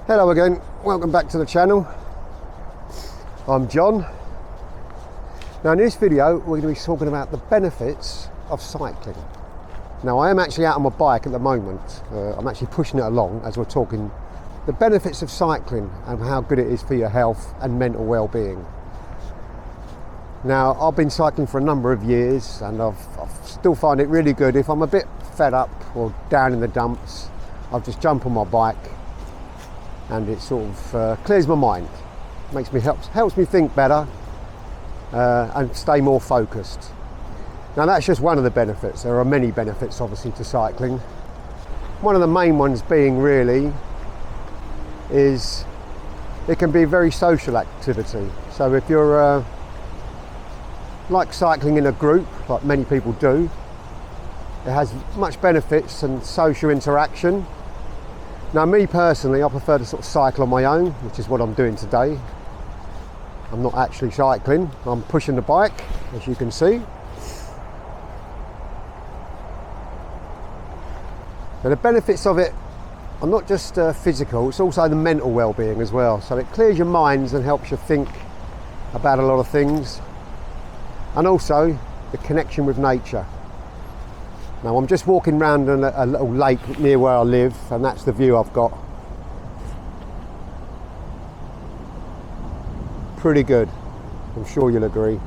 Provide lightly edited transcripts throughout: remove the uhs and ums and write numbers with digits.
Hello again, welcome back to the channel. I'm John. Now in this video we're going to be talking about the benefits of cycling. Now I am actually out on my bike at the moment. I'm actually pushing it along as we're talking the benefits of cycling and how good it is for your health and mental well-being. Now I've been cycling for a number of years and I still find it really good. If I'm a bit fed up or down in the dumps, I'll just jump on my bike and it sort of clears my mind, helps me think better and stay more focused. Now that's just one of the benefits. There are many benefits obviously to cycling. One of the main ones being really is it can be a very social activity. So if you're like cycling in a group, like many people do, it has much benefits and social interaction. Now me personally, I prefer to sort of cycle on my own, which is what I'm doing today. I'm not actually cycling, I'm pushing the bike, as you can see. Now the benefits of it are not just physical, it's also the mental well-being as well. So it clears your minds and helps you think about a lot of things. And also the connection with nature. Now I'm just walking around a little lake near where I live, and that's the view I've got. Pretty good, I'm sure you'll agree.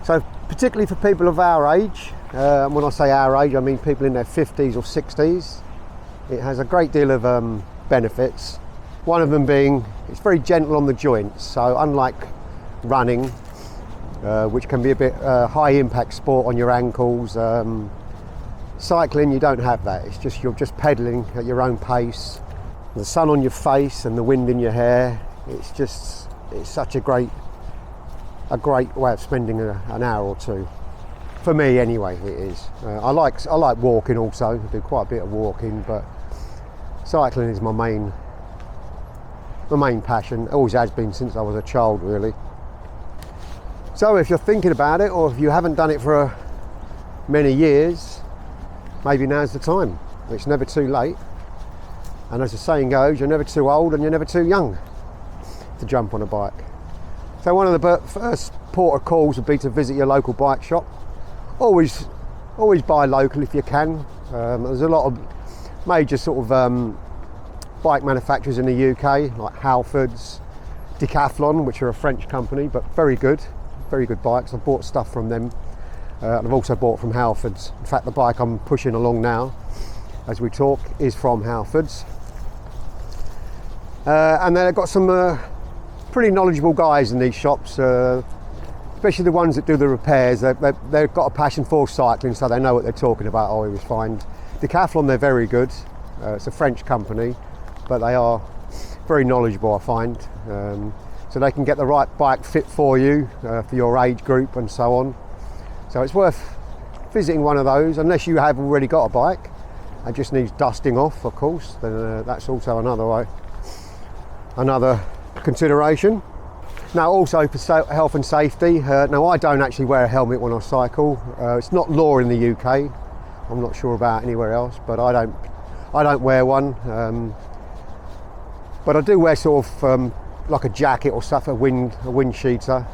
So particularly for people of our age, when I say our age I mean people in their 50s or 60s, it has a great deal of benefits. One of them being it's very gentle on the joints, so unlike running, which can be a bit high impact sport on your ankles. Cycling, you don't have that. It's just you're just pedaling at your own pace. The sun on your face and the wind in your hair. It's such a great way of spending an hour or two. For me, anyway, it is. I like walking also. I do quite a bit of walking, but cycling is my main passion. It always has been since I was a child, really. So if you're thinking about it, or if you haven't done it for many years, maybe now's the time. It's never too late. And as the saying goes, you're never too old and you're never too young to jump on a bike. So one of the first port of calls would be to visit your local bike shop. Always buy local if you can. There's a lot of major sort of bike manufacturers in the UK, like Halfords, Decathlon, which are a French company, but very good bikes. I've bought stuff from them. And I've also bought from Halfords. In fact, the bike I'm pushing along now, as we talk, is from Halfords. And they've got some pretty knowledgeable guys in these shops, especially the ones that do the repairs. They've got a passion for cycling, so they know what they're talking about, I always find. Decathlon, they're very good. It's a French company, but they are very knowledgeable, I find. So they can get the right bike fit for you, for your age group and so on. So it's worth visiting one of those, unless you have already got a bike and just needs dusting off, of course, then that's also another consideration. Now also for health and safety, now I don't actually wear a helmet when I cycle. It's not law in the UK. I'm not sure about anywhere else, but I don't wear one. But I do wear sort of like a jacket or stuff, a wind cheater.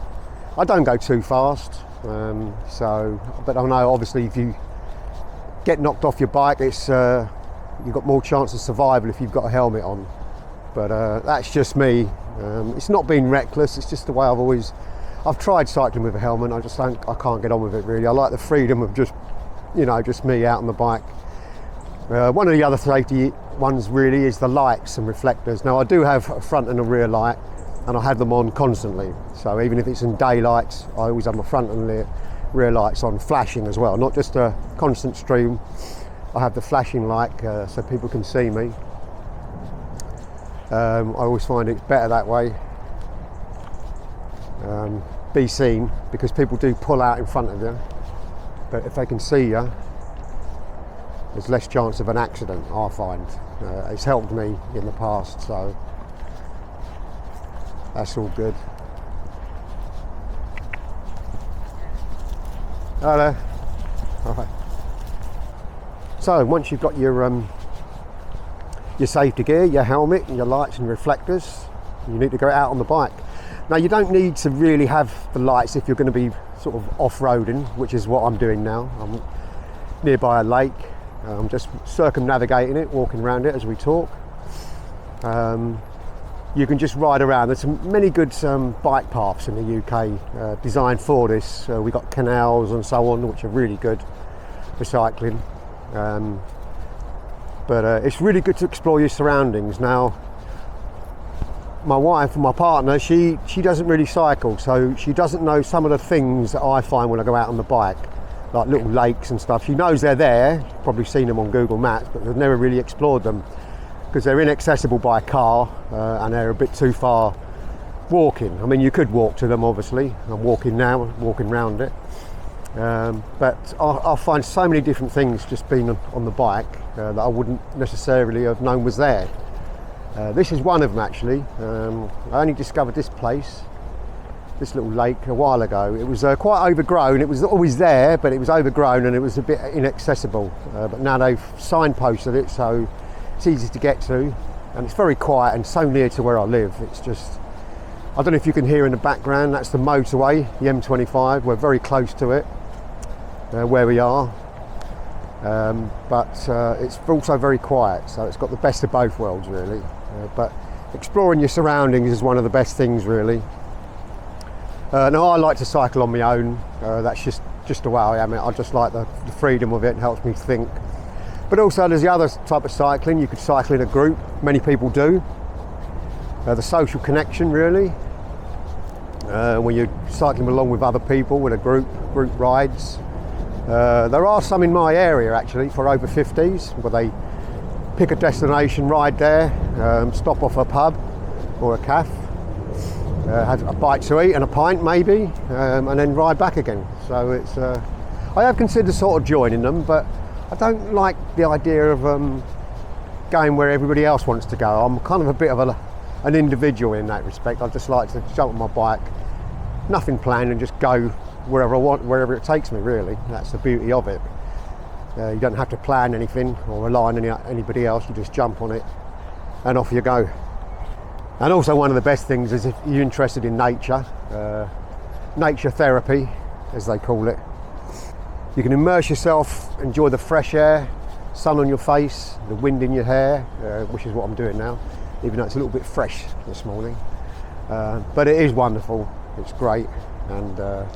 I don't go too fast, but I know obviously if you get knocked off your bike, it's you've got more chance of survival if you've got a helmet on. But that's just me. It's not being reckless, it's just the way I've tried cycling with a helmet. I can't get on with it really. I like the freedom of just me out on the bike. One of the other safety ones really is the lights and reflectors. Now I do have a front and a rear light, and I have them on constantly. So even if it's in daylight, I always have my front and rear lights on, flashing as well. Not just a constant stream. I have the flashing light so people can see me. I always find it's better that way. Be seen, because people do pull out in front of you. But if they can see you, there's less chance of an accident, I find. It's helped me in the past, so that's all good. Hello. All right. So once you've got your your safety gear, your helmet, and your lights and reflectors. You need to go out on the bike. Now, you don't need to really have the lights if you're going to be sort of off-roading, which is what I'm doing now. I'm nearby a lake. I'm just circumnavigating it, walking around it as we talk. You can just ride around. There's many good bike paths in the UK designed for this. We've got canals and so on, which are really good for cycling. But it's really good to explore your surroundings. Now, my wife, my partner, she doesn't really cycle, so she doesn't know some of the things that I find when I go out on the bike, like little lakes and stuff. She knows they're there, you've probably seen them on Google Maps, but they've never really explored them because they're inaccessible by car and they're a bit too far walking. I mean, you could walk to them, obviously. I'm walking now, walking around it. But I find so many different things just being on the bike that I wouldn't necessarily have known was there. This is one of them, actually. I only discovered this place, this little lake, a while ago. It was quite overgrown. It was always there, but it was overgrown and it was a bit inaccessible. But now they've signposted it, so it's easy to get to, and it's very quiet and so near to where I live. It's just, I don't know if you can hear in the background, that's the motorway, the M25. We're very close to it, where we are. But it's also very quiet, so it's got the best of both worlds, really. But exploring your surroundings is one of the best things, really. Now, I like to cycle on my own. That's just the way I am. I just like the freedom of it. It helps me think. But also there's the other type of cycling. You could cycle in a group. Many people do. The social connection, really. When you're cycling along with other people with a group rides. There are some in my area, actually, for over 50s, where they pick a destination, ride there, stop off a pub or a cafe, have a bite to eat and a pint maybe, and then ride back again. So it's, I have considered sort of joining them, but I don't like the idea of going where everybody else wants to go. I'm kind of a bit of an individual in that respect. I just like to jump on my bike, nothing planned, and just go wherever I want, wherever it takes me, really. That's the beauty of it. You don't have to plan anything or rely on anybody else. You just jump on it and off you go. And also, one of the best things is if you're interested in nature, nature therapy, as they call it. You can immerse yourself, enjoy the fresh air, sun on your face, the wind in your hair, which is what I'm doing now, even though it's a little bit fresh this morning. But it is wonderful, it's great, and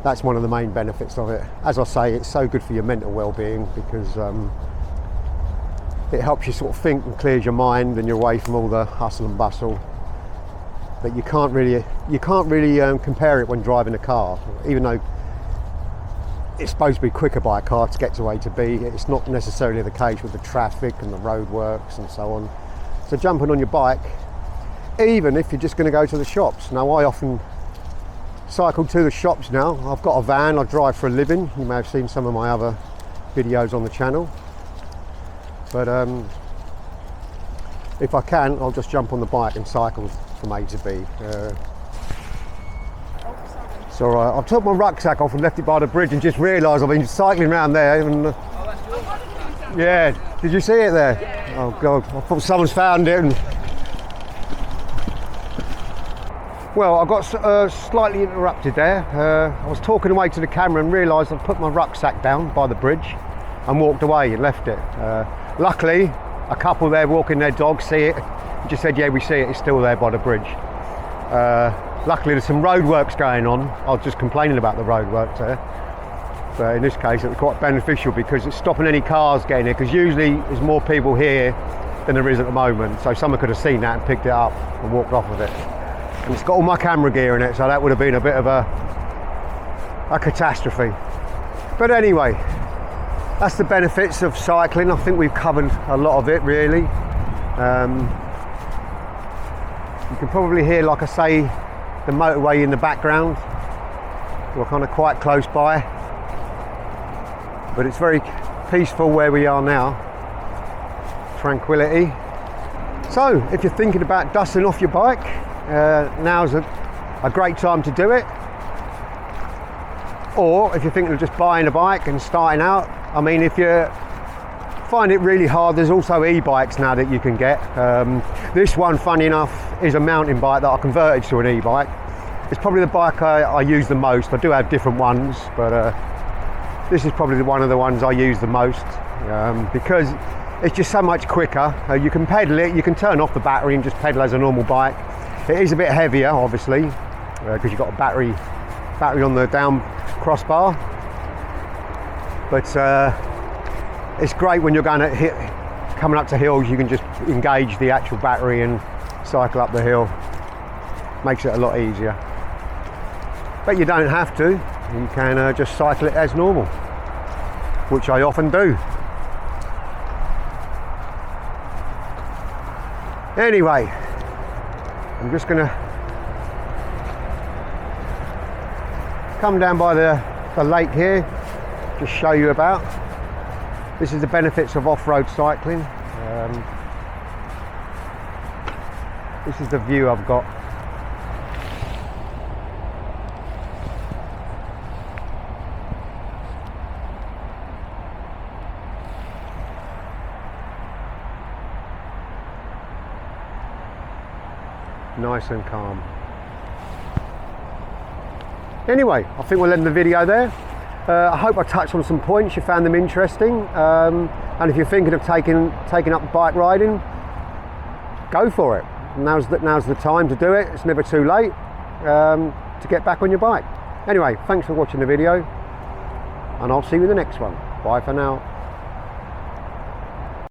that's one of the main benefits of it. As I say, it's so good for your mental well-being because it helps you sort of think and clears your mind, and you're away from all the hustle and bustle. But you can't really compare it when driving a car, even though it's supposed to be quicker by a car to get to A to B. It's not necessarily the case with the traffic and the roadworks and so on. So jumping on your bike, even if you're just going to go to the shops. Now, I often cycle to the shops now. I've got a van, I drive for a living. You may have seen some of my other videos on the channel. But if I can, I'll just jump on the bike and cycle from A to B. It's all right. I've took my rucksack off and left it by the bridge and just realised I've been cycling around there. And, yeah, did you see it there? Yeah. Oh God, I thought someone's found it. Well, I got slightly interrupted there. I was talking away to the camera and realised I'd put my rucksack down by the bridge and walked away and left it. Luckily, a couple there walking their dog see it and just said, yeah, we see it, it's still there by the bridge. Luckily, there's some roadworks going on. I was just complaining about the roadworks there. But in this case, it was quite beneficial because it's stopping any cars getting here, because usually there's more people here than there is at the moment. So someone could have seen that and picked it up and walked off with it. And it's got all my camera gear in it, so that would have been a bit of a catastrophe. But anyway, that's the benefits of cycling. I think we've covered a lot of it, really. You can probably hear, like I say, the motorway in the background. We're kind of quite close by, but it's very peaceful where we are now. Tranquility. So if you're thinking about dusting off your bike, now's a great time to do it. Or if you're thinking of just buying a bike and starting out, I mean, if you're find it really hard. There's also e-bikes now that you can get. This one, funny enough, is a mountain bike that I converted to an e-bike. It's probably the bike I use the most. I do have different ones, but this is probably one of the ones I use the most because it's just so much quicker. You can pedal it, you can turn off the battery and just pedal as a normal bike. It is a bit heavier, obviously, because you've got a battery on the down crossbar. But it's great when you're coming up to hills. You can just engage the actual battery and cycle up the hill. Makes it a lot easier. But you don't have to. You can just cycle it as normal, which I often do. Anyway, I'm just going to come down by the lake here, just show you about. This is the benefits of off-road cycling. This is the view I've got. Nice and calm. Anyway, I think we'll end the video there. I hope I touched on some points, you found them interesting, and if you're thinking of taking up bike riding, go for it. Now's the time to do it. It's never too late to get back on your bike. Anyway, thanks for watching the video, and I'll see you in the next one. Bye for now.